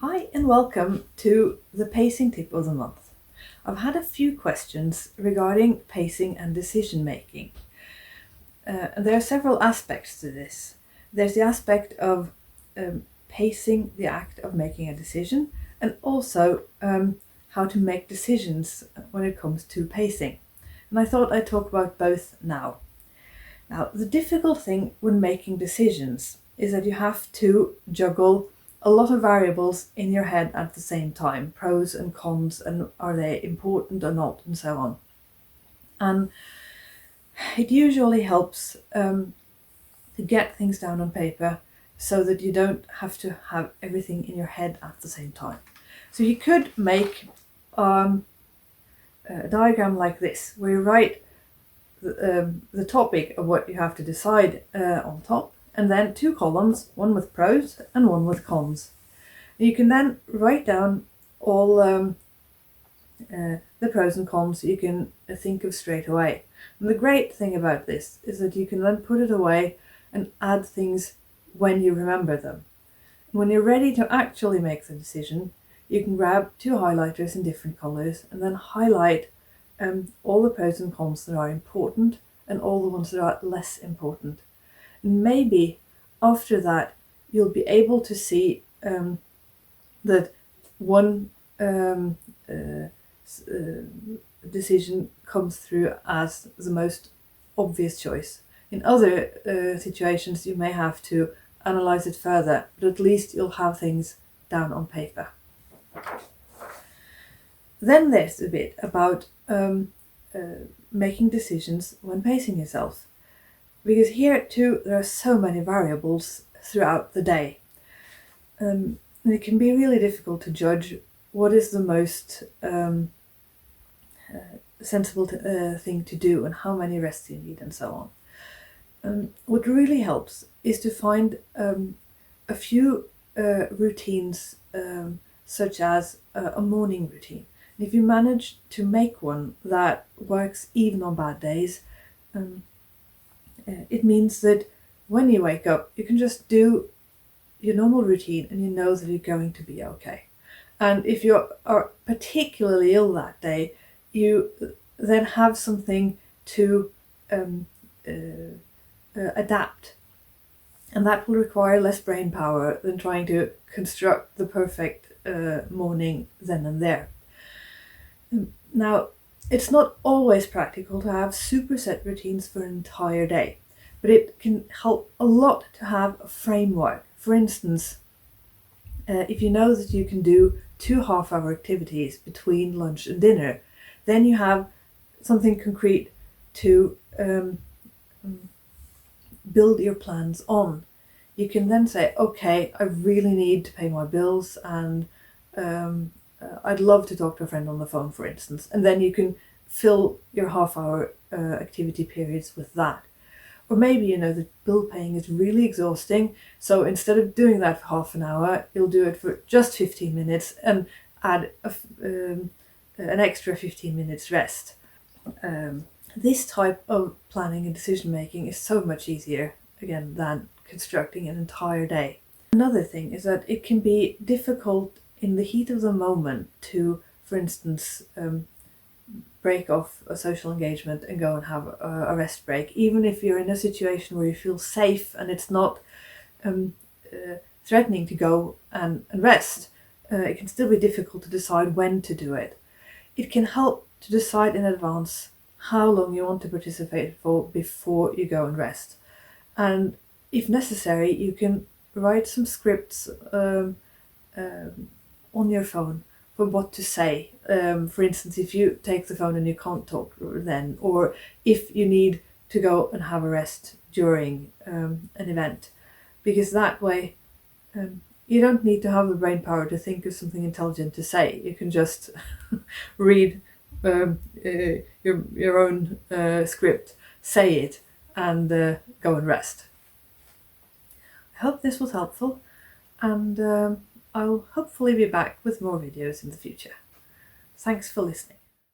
Hi and welcome to the pacing tip of the month. I've had a few questions regarding pacing and decision making. And there are several aspects to this. There's the aspect of pacing the act of making a decision, and also how to make decisions when it comes to pacing. And I thought I'd talk about both now. Now, the difficult thing when making decisions is that you have to juggle a lot of variables in your head at the same time, pros and cons, and are they important or not, and so on. And it usually helps to get things down on paper so that you don't have to have everything in your head at the same time. So you could make a diagram like this, where you write the topic of what you have to decide on top, and then two columns, one with pros and one with cons. You can then write down all the pros and cons you can think of straight away. And the great thing about this is that you can then put it away and add things when you remember them. When you're ready to actually make the decision, you can grab two highlighters in different colors and then highlight all the pros and cons that are important and all the ones that are less important. And maybe after that, you'll be able to see that one decision comes through as the most obvious choice. In other situations, you may have to analyze it further, but at least you'll have things down on paper. Then there's a bit about making decisions when pacing yourself. Because here too, there are so many variables throughout the day. And it can be really difficult to judge what is the most sensible thing to do and how many rests you need and so on. What really helps is to find a few routines, such as a morning routine. And if you manage to make one that works even on bad days, it means that when you wake up, you can just do your normal routine and you know that you're going to be okay. And if you are particularly ill that day, you then have something to adapt. And that will require less brain power than trying to construct the perfect morning then and there. Now, it's not always practical to have superset routines for an entire day, but it can help a lot to have a framework. For instance, if you know that you can do 2 half-hour activities between lunch and dinner, then you have something concrete to build your plans on. You can then say, okay, I really need to pay my bills, and I'd love to talk to a friend on the phone, for instance, and then you can fill your half-hour activity periods with that. Or maybe you know that bill paying is really exhausting, so instead of doing that for half an hour, you'll do it for just 15 minutes and add an extra 15 minutes rest. This type of planning and decision making is so much easier, again, than constructing an entire day. Another thing is that it can be difficult in the heat of the moment to, for instance, break off a social engagement and go and have a rest break, even if you're in a situation where you feel safe and it's not threatening to go and rest. It can still be difficult to decide when to do it. It can help to decide in advance how long you want to participate for before you go and rest. And if necessary, you can write some scripts on your phone for what to say. For instance, if you take the phone and you can't talk then, or if you need to go and have a rest during an event, because that way you don't need to have the brain power to think of something intelligent to say. You can just read your own script, say it, and go and rest. I hope this was helpful, and I'll hopefully be back with more videos in the future. Thanks for listening.